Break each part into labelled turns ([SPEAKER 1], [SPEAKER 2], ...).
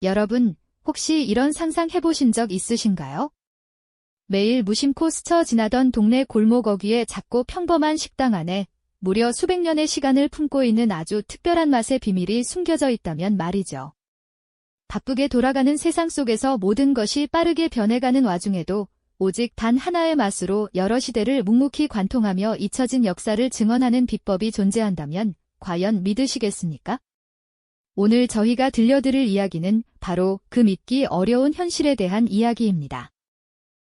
[SPEAKER 1] 여러분, 혹시 이런 상상 해보신 적 있으신가요? 매일 무심코 스쳐 지나던 동네 골목 어귀의 작고 평범한 식당 안에 무려 수백 년의 시간을 품고 있는 아주 특별한 맛의 비밀이 숨겨져 있다면 말이죠. 바쁘게 돌아가는 세상 속에서 모든 것이 빠르게 변해가는 와중에도 오직 단 하나의 맛으로 여러 시대를 묵묵히 관통하며 잊혀진 역사를 증언하는 비법이 존재한다면 과연 믿으시겠습니까? 오늘 저희가 들려드릴 이야기는 바로 그 믿기 어려운 현실에 대한 이야기입니다.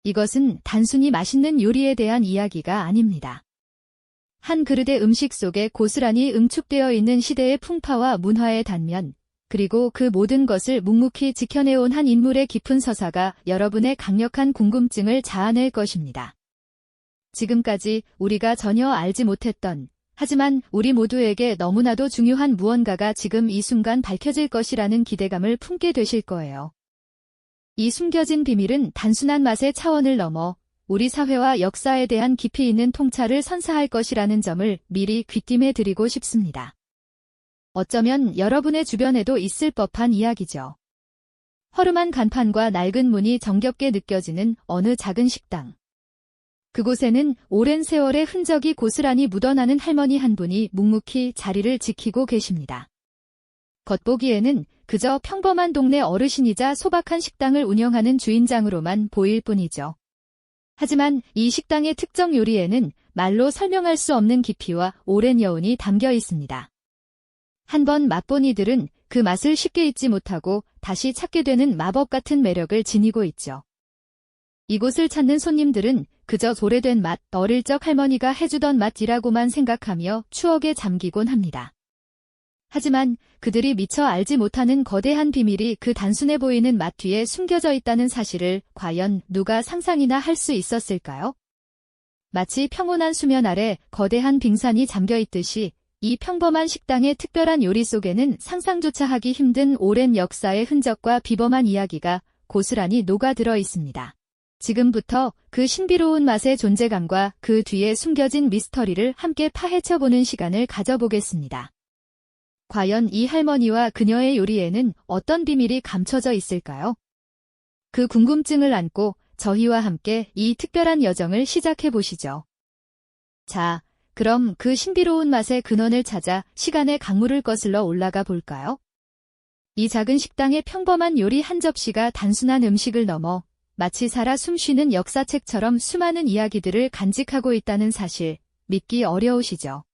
[SPEAKER 1] 이것은 단순히 맛있는 요리에 대한 이야기가 아닙니다. 한 그릇의 음식 속에 고스란히 응축되어 있는 시대의 풍파와 문화의 단면, 그리고 그 모든 것을 묵묵히 지켜내온 한 인물의 깊은 서사가 여러분의 강력한 궁금증을 자아낼 것입니다. 지금까지 우리가 전혀 알지 못했던, 하지만 우리 모두에게 너무나도 중요한 무언가가 지금 이 순간 밝혀질 것이라는 기대감을 품게 되실 거예요. 이 숨겨진 비밀은 단순한 맛의 차원을 넘어 우리 사회와 역사에 대한 깊이 있는 통찰을 선사할 것이라는 점을 미리 귀띔해 드리고 싶습니다. 어쩌면 여러분의 주변에도 있을 법한 이야기죠. 허름한 간판과 낡은 문이 정겹게 느껴지는 어느 작은 식당. 그곳에는 오랜 세월의 흔적이 고스란히 묻어나는 할머니 한 분이 묵묵히 자리를 지키고 계십니다. 겉보기에는 그저 평범한 동네 어르신이자 소박한 식당을 운영하는 주인장으로만 보일 뿐이죠. 하지만 이 식당의 특정 요리에는 말로 설명할 수 없는 깊이와 오랜 여운이 담겨 있습니다. 한번 맛본 이들은 그 맛을 쉽게 잊지 못하고 다시 찾게 되는 마법 같은 매력을 지니고 있죠. 이곳을 찾는 손님들은 그저 오래된 맛, 어릴 적 할머니가 해주던 맛이라고만 생각하며 추억에 잠기곤 합니다. 하지만 그들이 미처 알지 못하는 거대한 비밀이 그 단순해 보이는 맛 뒤에 숨겨져 있다는 사실을 과연 누가 상상이나 할 수 있었을까요? 마치 평온한 수면 아래 거대한 빙산이 잠겨 있듯이 이 평범한 식당의 특별한 요리 속에는 상상조차 하기 힘든 오랜 역사의 흔적과 비범한 이야기가 고스란히 녹아들어 있습니다. 지금부터 그 신비로운 맛의 존재감과 그 뒤에 숨겨진 미스터리를 함께 파헤쳐보는 시간을 가져보겠습니다. 과연 이 할머니와 그녀의 요리에는 어떤 비밀이 감춰져 있을까요? 그 궁금증을 안고 저희와 함께 이 특별한 여정을 시작해보시죠. 자, 그럼 그 신비로운 맛의 근원을 찾아 시간의 강물을 거슬러 올라가 볼까요? 이 작은 식당의 평범한 요리 한 접시가 단순한 음식을 넘어 마치 살아 숨쉬는 역사책처럼 수많은 이야기들을 간직하고 있다는 사실, 믿기 어려우시죠?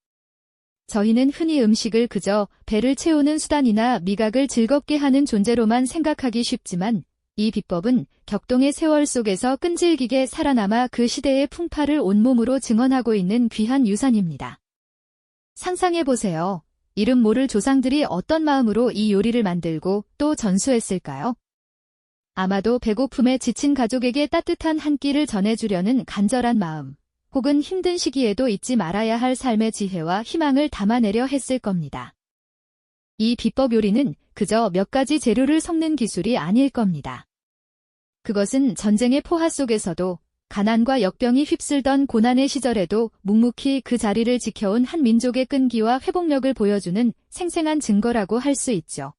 [SPEAKER 1] 저희는 흔히 음식을 그저 배를 채우는 수단이나 미각을 즐겁게 하는 존재로만 생각하기 쉽지만 이 비법은 격동의 세월 속에서 끈질기게 살아남아 그 시대의 풍파를 온몸으로 증언하고 있는 귀한 유산입니다. 상상해보세요. 이름 모를 조상들이 어떤 마음으로 이 요리를 만들고 또 전수했을까요? 아마도 배고픔에 지친 가족에게 따뜻한 한 끼를 전해주려는 간절한 마음, 혹은 힘든 시기에도 잊지 말아야 할 삶의 지혜와 희망을 담아내려 했을 겁니다. 이 비법 요리는 그저 몇 가지 재료를 섞는 기술이 아닐 겁니다. 그것은 전쟁의 포화 속에서도 가난과 역병이 휩쓸던 고난의 시절에도 묵묵히 그 자리를 지켜온 한 민족의 끈기와 회복력을 보여주는 생생한 증거라고 할 수 있죠.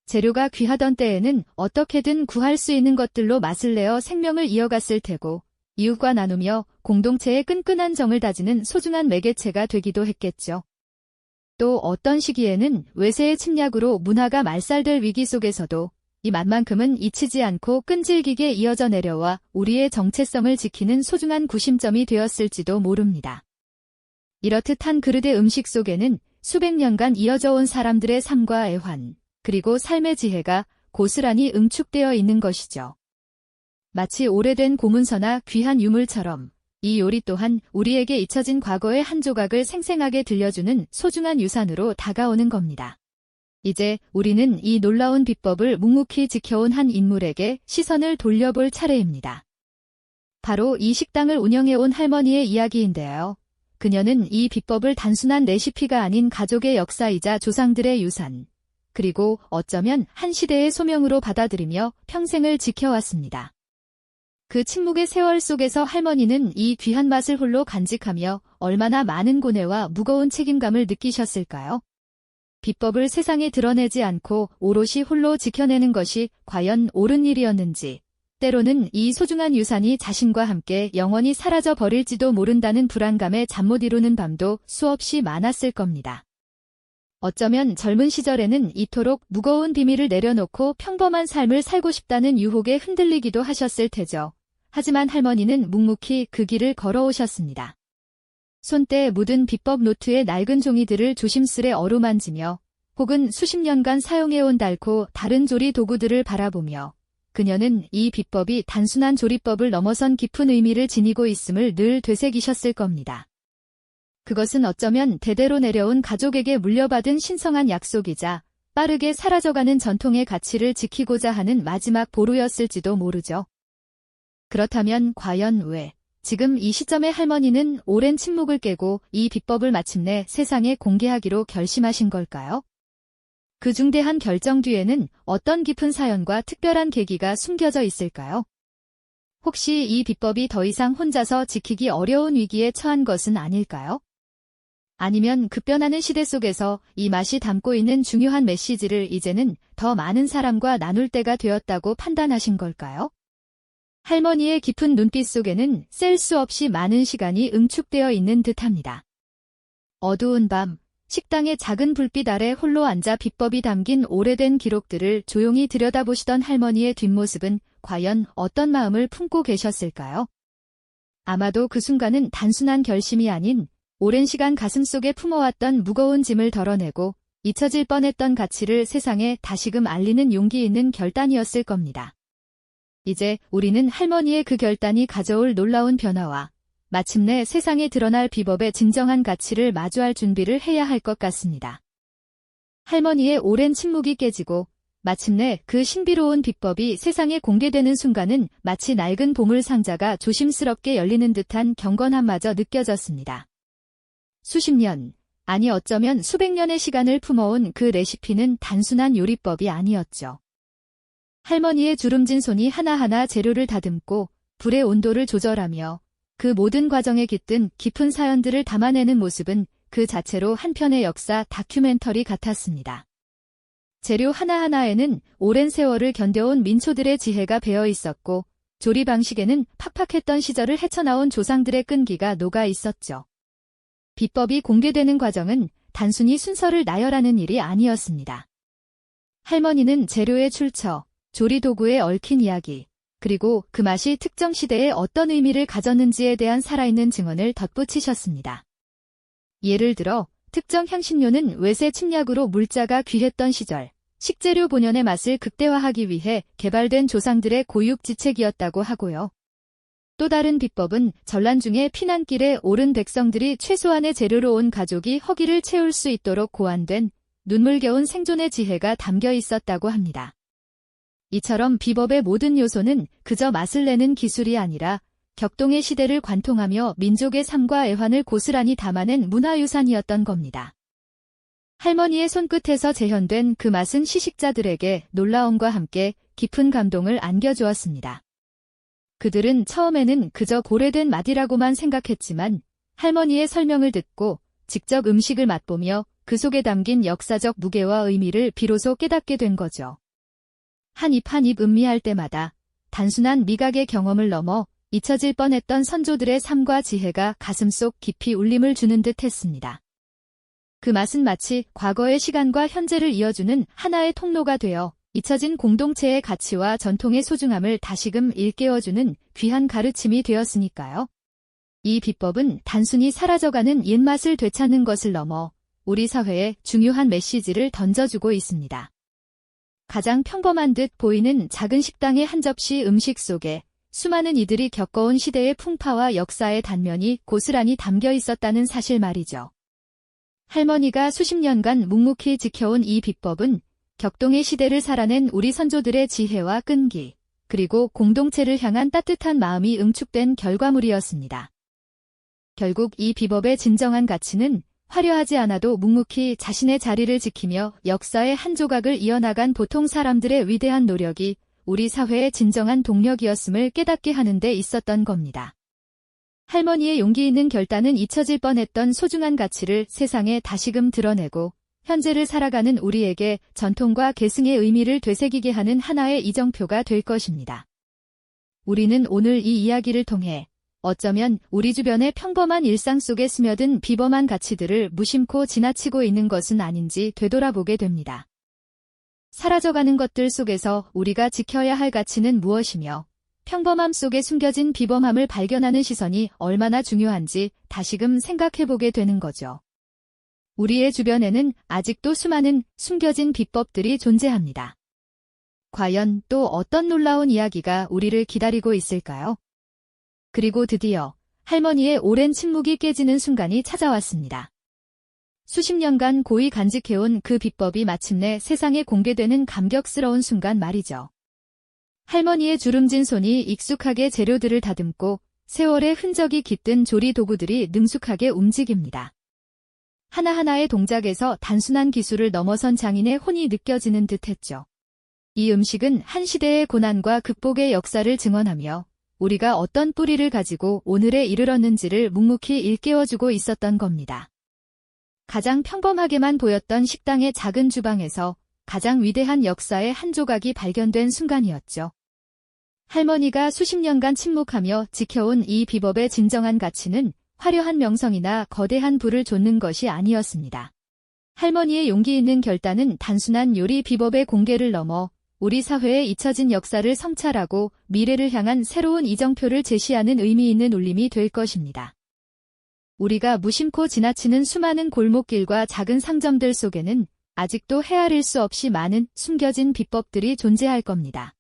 [SPEAKER 1] 재료가 귀하던 때에는 어떻게든 구할 수 있는 것들로 맛을 내어 생명을 이어갔을 테고 이웃과 나누며 공동체의 끈끈한 정을 다지는 소중한 매개체가 되기도 했겠죠. 또 어떤 시기에는 외세의 침략으로 문화가 말살될 위기 속에서도 이 맛만큼은 잊히지 않고 끈질기게 이어져 내려와 우리의 정체성을 지키는 소중한 구심점이 되었을지도 모릅니다. 이렇듯 한 그릇의 음식 속에는 수백 년간 이어져 온 사람들의 삶과 애환, 그리고 삶의 지혜가 고스란히 응축되어 있는 것이죠. 마치 오래된 고문서나 귀한 유물처럼 이 요리 또한 우리에게 잊혀진 과거의 한 조각을 생생하게 들려주는 소중한 유산으로 다가오는 겁니다. 이제 우리는 이 놀라운 비법을 묵묵히 지켜온 한 인물에게 시선을 돌려볼 차례입니다. 바로 이 식당을 운영해온 할머니의 이야기인데요. 그녀는 이 비법을 단순한 레시피가 아닌 가족의 역사이자 조상들의 유산, 그리고 어쩌면 한 시대의 소명으로 받아들이며 평생을 지켜왔습니다. 그 침묵의 세월 속에서 할머니는 이 귀한 맛을 홀로 간직하며 얼마나 많은 고뇌와 무거운 책임감을 느끼셨을까요? 비법을 세상에 드러내지 않고 오롯이 홀로 지켜내는 것이 과연 옳은 일이었는지, 때로는 이 소중한 유산이 자신과 함께 영원히 사라져 버릴지도 모른다는 불안감에 잠 못 이루는 밤도 수없이 많았을 겁니다. 어쩌면 젊은 시절에는 이토록 무거운 비밀을 내려놓고 평범한 삶을 살고 싶다는 유혹에 흔들리기도 하셨을 테죠. 하지만 할머니는 묵묵히 그 길을 걸어오셨습니다. 손때에 묻은 비법 노트의 낡은 종이들을 조심스레 어루만지며 혹은 수십 년간 사용해온 닳고 다른 조리 도구들을 바라보며 그녀는 이 비법이 단순한 조리법을 넘어선 깊은 의미를 지니고 있음을 늘 되새기셨을 겁니다. 그것은 어쩌면 대대로 내려온 가족에게 물려받은 신성한 약속이자 빠르게 사라져가는 전통의 가치를 지키고자 하는 마지막 보루였을지도 모르죠. 그렇다면 과연 왜 지금 이 시점에 할머니는 오랜 침묵을 깨고 이 비법을 마침내 세상에 공개하기로 결심하신 걸까요? 그 중대한 결정 뒤에는 어떤 깊은 사연과 특별한 계기가 숨겨져 있을까요? 혹시 이 비법이 더 이상 혼자서 지키기 어려운 위기에 처한 것은 아닐까요? 아니면 급변하는 시대 속에서 이 맛이 담고 있는 중요한 메시지를 이제는 더 많은 사람과 나눌 때가 되었다고 판단하신 걸까요? 할머니의 깊은 눈빛 속에는 셀 수 없이 많은 시간이 응축되어 있는 듯합니다. 어두운 밤, 식당의 작은 불빛 아래 홀로 앉아 비법이 담긴 오래된 기록들을 조용히 들여다보시던 할머니의 뒷모습은 과연 어떤 마음을 품고 계셨을까요? 아마도 그 순간은 단순한 결심이 아닌 오랜 시간 가슴속에 품어왔던 무거운 짐을 덜어내고 잊혀질 뻔했던 가치를 세상에 다시금 알리는 용기 있는 결단이었을 겁니다. 이제 우리는 할머니의 그 결단이 가져올 놀라운 변화와 마침내 세상에 드러날 비법의 진정한 가치를 마주할 준비를 해야 할 것 같습니다. 할머니의 오랜 침묵이 깨지고 마침내 그 신비로운 비법이 세상에 공개되는 순간은 마치 낡은 보물 상자가 조심스럽게 열리는 듯한 경건함마저 느껴졌습니다. 수십 년, 아니 어쩌면 수백 년의 시간을 품어온 그 레시피는 단순한 요리법이 아니었죠. 할머니의 주름진 손이 하나하나 재료를 다듬고 불의 온도를 조절하며 그 모든 과정에 깃든 깊은 사연들을 담아내는 모습은 그 자체로 한편의 역사 다큐멘터리 같았습니다. 재료 하나하나에는 오랜 세월을 견뎌온 민초들의 지혜가 배어 있었고 조리 방식에는 팍팍했던 시절을 헤쳐나온 조상들의 끈기가 녹아 있었죠. 비법이 공개되는 과정은 단순히 순서를 나열하는 일이 아니었습니다. 할머니는 재료의 출처, 조리 도구에 얽힌 이야기, 그리고 그 맛이 특정 시대에 어떤 의미를 가졌는지에 대한 살아있는 증언을 덧붙이셨습니다. 예를 들어 특정 향신료는 외세 침략으로 물자가 귀했던 시절, 식재료 본연의 맛을 극대화하기 위해 개발된 조상들의 고육지책이었다고 하고요. 또 다른 비법은 전란 중에 피난길에 오른 백성들이 최소한의 재료로 온 가족이 허기를 채울 수 있도록 고안된 눈물겨운 생존의 지혜가 담겨 있었다고 합니다. 이처럼 비법의 모든 요소는 그저 맛을 내는 기술이 아니라 격동의 시대를 관통하며 민족의 삶과 애환을 고스란히 담아낸 문화유산이었던 겁니다. 할머니의 손끝에서 재현된 그 맛은 시식자들에게 놀라움과 함께 깊은 감동을 안겨주었습니다. 그들은 처음에는 그저 고래된 맛이라고만 생각했지만 할머니의 설명을 듣고 직접 음식을 맛보며 그 속에 담긴 역사적 무게와 의미를 비로소 깨닫게 된 거죠. 한 입 한 입 음미할 때마다 단순한 미각의 경험을 넘어 잊혀질 뻔했던 선조들의 삶과 지혜가 가슴속 깊이 울림을 주는 듯 했습니다. 그 맛은 마치 과거의 시간과 현재를 이어주는 하나의 통로가 되어 잊혀진 공동체의 가치와 전통의 소중함을 다시금 일깨워주는 귀한 가르침이 되었으니까요. 이 비법은 단순히 사라져가는 옛맛을 되찾는 것을 넘어 우리 사회에 중요한 메시지를 던져주고 있습니다. 가장 평범한 듯 보이는 작은 식당의 한 접시 음식 속에 수많은 이들이 겪어온 시대의 풍파와 역사의 단면이 고스란히 담겨 있었다는 사실 말이죠. 할머니가 수십 년간 묵묵히 지켜온 이 비법은 격동의 시대를 살아낸 우리 선조들의 지혜와 끈기, 그리고 공동체를 향한 따뜻한 마음이 응축된 결과물이었습니다. 결국 이 비법의 진정한 가치는 화려하지 않아도 묵묵히 자신의 자리를 지키며 역사의 한 조각을 이어나간 보통 사람들의 위대한 노력이 우리 사회의 진정한 동력이었음을 깨닫게 하는 데 있었던 겁니다. 할머니의 용기 있는 결단은 잊혀질 뻔했던 소중한 가치를 세상에 다시금 드러내고 현재를 살아가는 우리에게 전통과 계승의 의미를 되새기게 하는 하나의 이정표가 될 것입니다. 우리는 오늘 이 이야기를 통해 어쩌면 우리 주변의 평범한 일상 속에 스며든 비범한 가치들을 무심코 지나치고 있는 것은 아닌지 되돌아보게 됩니다. 사라져가는 것들 속에서 우리가 지켜야 할 가치는 무엇이며 평범함 속에 숨겨진 비범함을 발견하는 시선이 얼마나 중요한지 다시금 생각해보게 되는 거죠. 우리의 주변에는 아직도 수많은 숨겨진 비법들이 존재합니다. 과연 또 어떤 놀라운 이야기가 우리를 기다리고 있을까요? 그리고 드디어 할머니의 오랜 침묵이 깨지는 순간이 찾아왔습니다. 수십 년간 고이 간직해온 그 비법이 마침내 세상에 공개되는 감격스러운 순간 말이죠. 할머니의 주름진 손이 익숙하게 재료들을 다듬고 세월의 흔적이 깃든 조리 도구들이 능숙하게 움직입니다. 하나하나의 동작에서 단순한 기술을 넘어선 장인의 혼이 느껴지는 듯했죠. 이 음식은 한 시대의 고난과 극복의 역사를 증언하며 우리가 어떤 뿌리를 가지고 오늘에 이르렀는지를 묵묵히 일깨워주고 있었던 겁니다. 가장 평범하게만 보였던 식당의 작은 주방에서 가장 위대한 역사의 한 조각이 발견된 순간이었죠. 할머니가 수십 년간 침묵하며 지켜온 이 비법의 진정한 가치는 화려한 명성이나 거대한 부를 좇는 것이 아니었습니다. 할머니의 용기 있는 결단은 단순한 요리 비법의 공개를 넘어 우리 사회의 잊혀진 역사를 성찰하고 미래를 향한 새로운 이정표를 제시하는 의미 있는 울림이 될 것입니다. 우리가 무심코 지나치는 수많은 골목길과 작은 상점들 속에는 아직도 헤아릴 수 없이 많은 숨겨진 비법들이 존재할 겁니다.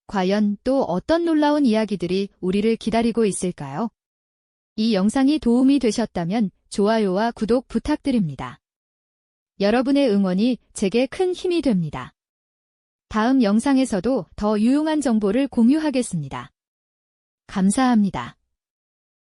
[SPEAKER 1] 과연 또 어떤 놀라운 이야기들이 우리를 기다리고 있을까요? 이 영상이 도움이 되셨다면 좋아요와 구독 부탁드립니다. 여러분의 응원이 제게 큰 힘이 됩니다. 다음 영상에서도 더 유용한 정보를 공유하겠습니다. 감사합니다.